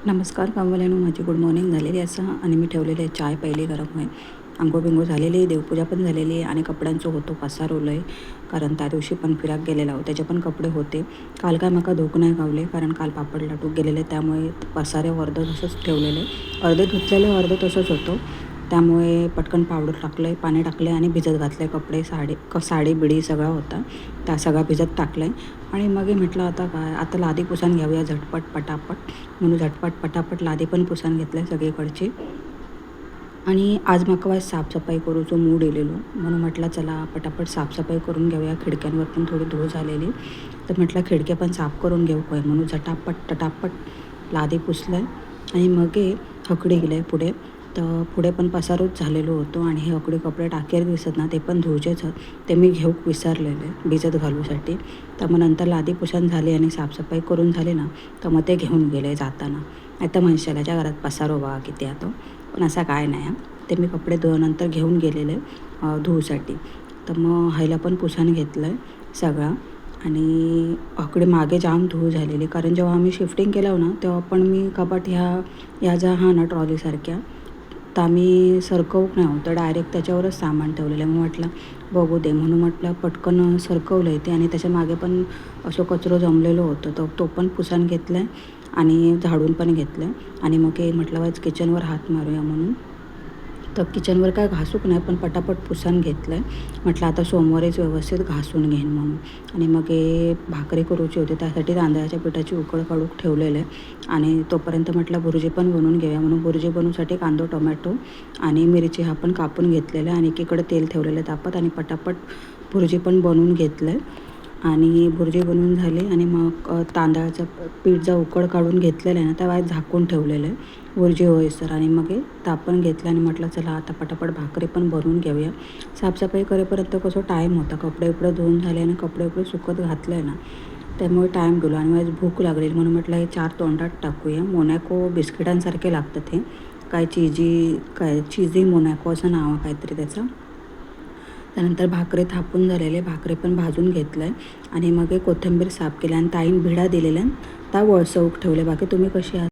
नमस्कार कामवाल्यानो, माझी good morning झालेली असं आणि मी ठेवलेले आहे चाय पहिली गरम आहे. अंघोळ बिंघोळ झालेली आहे, देवपूजा पण झालेली आहे आणि कपड्यांचं होतो पसारवलं आहे. कारण त्या दिवशी पण फिराक गेलेला हो, त्याचे पण कपडे होते. काल काय मका धुवूक नाही गावले कारण काल पापड लाटूक गेलेले, त्यामुळे पसारे अर्ध तसंच ठेवलेले. अर्धे धुतलेले अर्ध तसंच होतं. त्यामुळे पटकन पावडर टाकलं आहे, पाणी टाकले आणि भिजत घातले कपडे. साडी बिडी सगळा होता, त्या सगळा भिजत टाकलं आहे. आणि मग म्हटलं आता काय, आता लादी पुसून घेऊया झटपट पटापट, म्हणून झटपट पटापट लादी पण पुसून घेतलं सगळीकडची. आणि आज म्हाका वायज साफसफाई करूचो मूड येलेलो, म्हणून म्हटलं चला पटापट साफसफाई करून घेऊया. खिडक्यांवर पण थोडी धूळ झालेली, तर म्हटलं खिडक्या पण साफ करून घेऊ काय, म्हणून झटापट टटापट लादी पुसलं आहे. आणि मग हकडी गेलं आहे पुढे, तर पुढे पण पसारूच झालेलो होतो. आणि हे हकडी कपडे टाकेर दिसत ना, ते पण धुवचेच ते मी घेऊक विसरलेले भिजत घालूसाठी. तर मग नंतर लादी पुसून झाली आणि साफसफाई करून झाली ना, तर मग ते घेऊन गेले जाताना. नाही तर म्हणशालाच्या घरात पसारो बघा किती आता, पण असा काय नाही. ते मी कपडे नंतर घेऊन गेलेले धुवसाठी. तर मग ह्याला पण पुसून घेतलं आहे सगळा. आणि हकडी मागे जाम धूळ झालेली, कारण जेव्हा आम्ही शिफ्टिंग केलं ना, तेव्हा पण मी कपाट ह्या ज्या हा ना ट्रॉलीसारख्या, तर आम्ही सरकवूक नाही होतं, डायरेक्ट त्याच्यावरच सामान ठेवलेलं आहे. मग म्हटलं बघू दे, म्हणून म्हटलं पटकन सरकवलं आहे ते. आणि त्याच्या मागे पण असं कचरो जमलेलं होतं, तर तो पण पुसून घेतला आहे आणि झाडून पण घेतलं आहे. आणि मग हे म्हटलं वाज किचनवर हात मारूया म्हणून, तर किचनवर काय घासूक नाही, पण पटापट पुसून घेतलं आहे. म्हटलं आता सोमवारीच व्यवस्थित घासून घेईन म्हणून. आणि मग हे भाकरी करूची होती, त्यासाठी तांदळाच्या पिठाची उकळ काढूक ठेवलेलं आहे. आणि तोपर्यंत म्हटलं भुर्जी पण बनवून घेऊया, म्हणून भुर्जी बनवूसाठी कांदो टोमॅटो आणि मिरची हा पण कापून घेतलेलं आहे. आणि एकीकडे तेल ठेवलेलं आहे तापत, आणि पटापट भुर्जी पण बनवून घेतलं आहे. आणि भुर्जी बनवून झाली. आणि मग तांदळाचं पीठ जो उकळ काढून घेतलेलं आहे ना, त्या वेळेस झाकून ठेवलेलं आहे भुर्जी होईसर. आणि मग हे तापण घेतलं आणि म्हटलं चला आता पटापट भाकरी पण बनवून घेऊया. साफसफाई करेपर्यंत कसं टाईम होता, कपडे उपडे धुवून झाले आणि कपडे उपडे सुकत घातलं आहे ना, त्यामुळे टाईम गेलो. आणि माझी भूक लागली, म्हणून म्हटलं हे 4 तोंडात टाकूया. मोनॅको बिस्किटांसारखे लागतात हे, काय चीजी मोनॅको असं नाव आहे काहीतरी त्याचं. त्यानंतर भाकरी थापून झालेले, भाकरी पण भाजून घेतलं आहे. आणि मग कोथिंबीर साफ केली आणि ताईन भिडा दिलेल्या त्या वळसवूक ठेवले. बाकी तुम्ही कशी आहात?